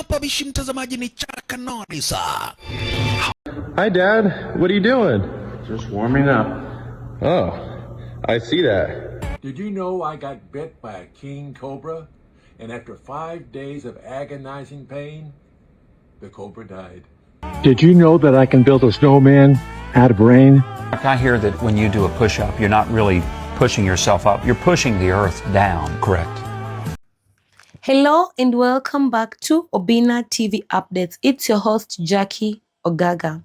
hapa bishi mtazamaji ni Chuck Norris. Hi Dad, what are you doing? Just warming up. Oh, I see that. Did you know I got bit by a king cobra? And after 5 days of agonizing pain, the cobra died. Did you know that I can build a snowman out of rain? I hear that when you do a push-up, you're not really pushing yourself up, you're pushing the earth down. Correct. Hello and welcome back to Obinna TV Updates. It's your host, Jackie Ogaga.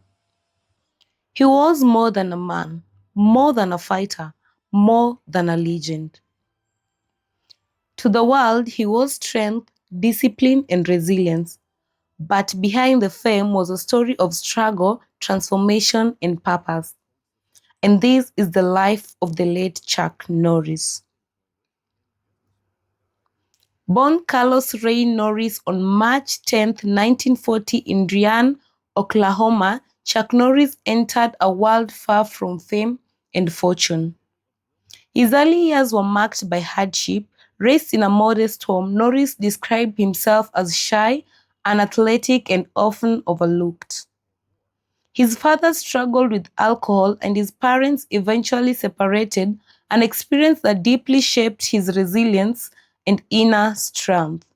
He was more than a man, more than a fighter, more than a legend. To the world, he was strength, discipline, and resilience. But behind the fame was a story of struggle, transformation, and purpose. And this is the life of the late Chuck Norris. Born Carlos Ray Norris on March 10, 1940 in Ryan, Oklahoma, Chuck Norris entered a world far from fame and fortune. His early years were marked by hardship. Raised in a modest home, Norris described himself as shy, unathletic, and often overlooked. His father struggled with alcohol, and his parents eventually separated, an experience that deeply shaped his resilience and inner strength.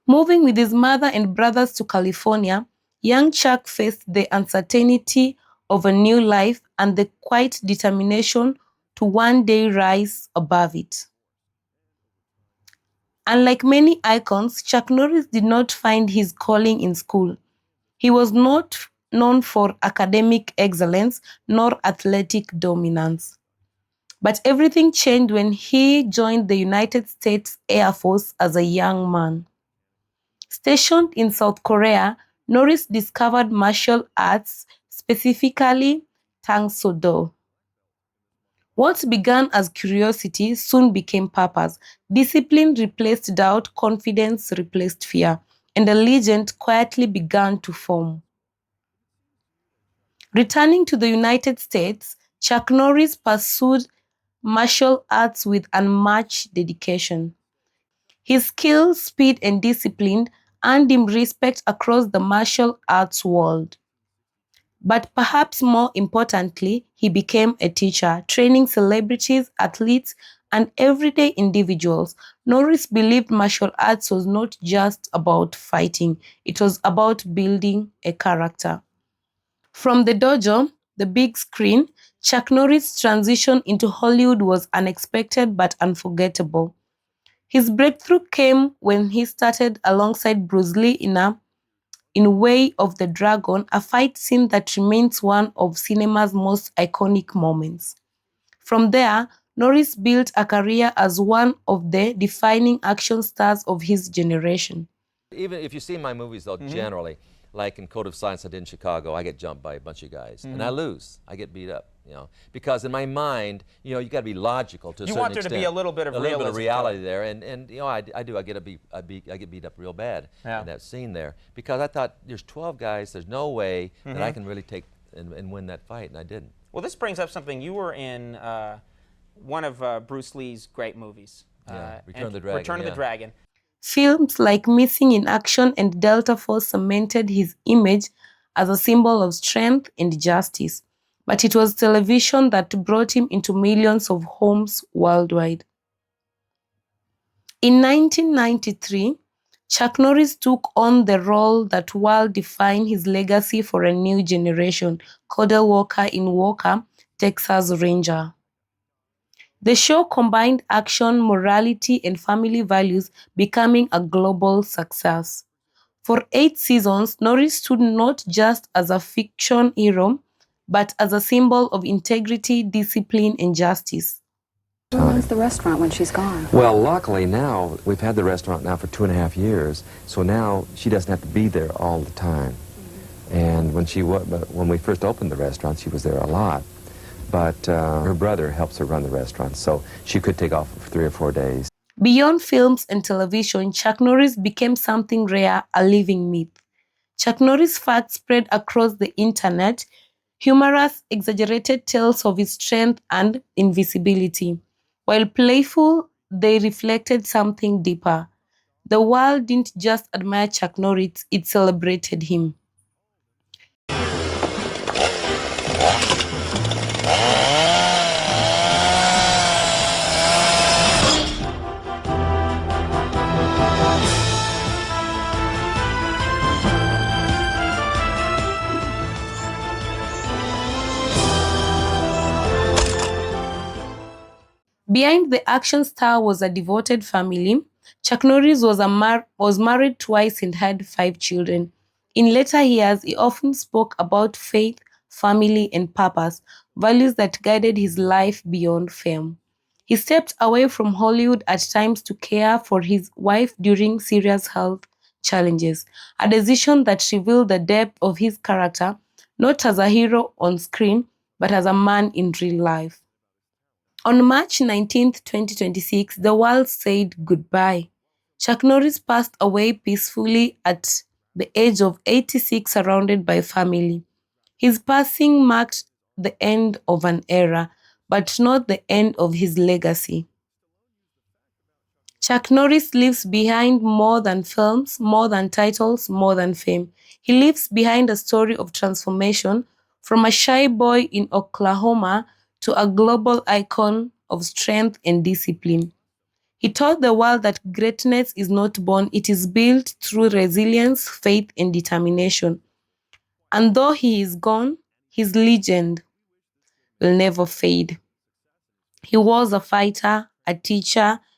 Moving with his mother and brothers to California, young Chuck faced the uncertainty of a new life and the quiet determination to one day rise above it. Unlike many icons, Chuck Norris did not find his calling in school. He was not known for academic excellence nor athletic dominance. But everything changed when he joined the United States Air Force as a young man. Stationed in South Korea, Norris discovered martial arts, specifically Tang Soo Do. What began as curiosity soon became purpose. Discipline replaced doubt, confidence replaced fear, and a legend quietly began to form. Returning to the United States, Chuck Norris pursued martial arts with unmatched dedication. His skill, speed, and discipline earned him respect across the martial arts world. But perhaps more importantly, he became a teacher, training celebrities, athletes, and everyday individuals. Norris believed martial arts was not just about fighting, it was about building a character. From the dojo, the big screen, Chuck Norris' transition into Hollywood was unexpected but unforgettable. His breakthrough came when he started alongside Bruce Lee in Way of the Dragon, a fight scene that remains one of cinema's most iconic moments. From there, Norris built a career as one of the defining action stars of his generation. Even if you see my movies, though, generally, like in Code of Silence I did in Chicago, I get jumped by a bunch of guys, and I lose. I get beat up, because in my mind, you got to be logical to a certain extent. You want there to be a little bit of reality there, and I do. I get beat up real bad in that scene there, because I thought there's 12 guys. There's no way that I can really take and win that fight, and I didn't. Well, this brings up something. You were in one of Bruce Lee's great movies. Return of the Dragon. Return of the Dragon. Films like Missing in Action and Delta Force cemented his image as a symbol of strength and justice. But it was television that brought him into millions of homes worldwide. In 1993, Chuck Norris took on the role that will define his legacy for a new generation, Cordell Walker in Walker, Texas Ranger. The show combined action, morality, and family values, becoming a global success. For 8 seasons, Norris stood not just as a fiction hero, but as a symbol of integrity, discipline, and justice. Who runs the restaurant when she's gone? Well, luckily now, we've had the restaurant now for 2.5 years, so now she doesn't have to be there all the time. And when we first opened the restaurant, she was there a lot. But her brother helps her run the restaurant, so she could take off for 3 or 4 days. Beyond films and television, Chuck Norris became something rare, a living myth. Chuck Norris facts spread across the internet, humorous, exaggerated tales of his strength and invisibility. While playful, they reflected something deeper. The world didn't just admire Chuck Norris, it celebrated him. Behind the action star was a devoted family. Chuck Norris was married twice and had 5 children. In later years, he often spoke about faith, family, and purpose, values that guided his life beyond fame. He stepped away from Hollywood at times to care for his wife during serious health challenges, a decision that revealed the depth of his character, not as a hero on screen, but as a man in real life. On March 19, 2026, the world said goodbye. Chuck Norris passed away peacefully at the age of 86, surrounded by family. His passing marked the end of an era, but not the end of his legacy. Chuck Norris leaves behind more than films, more than titles, more than fame. He leaves behind a story of transformation from a shy boy in Oklahoma to a global icon of strength and discipline. He taught the world that greatness is not born, it is built through resilience, faith, and determination. And though he is gone, his legend will never fade. He was a fighter, a teacher,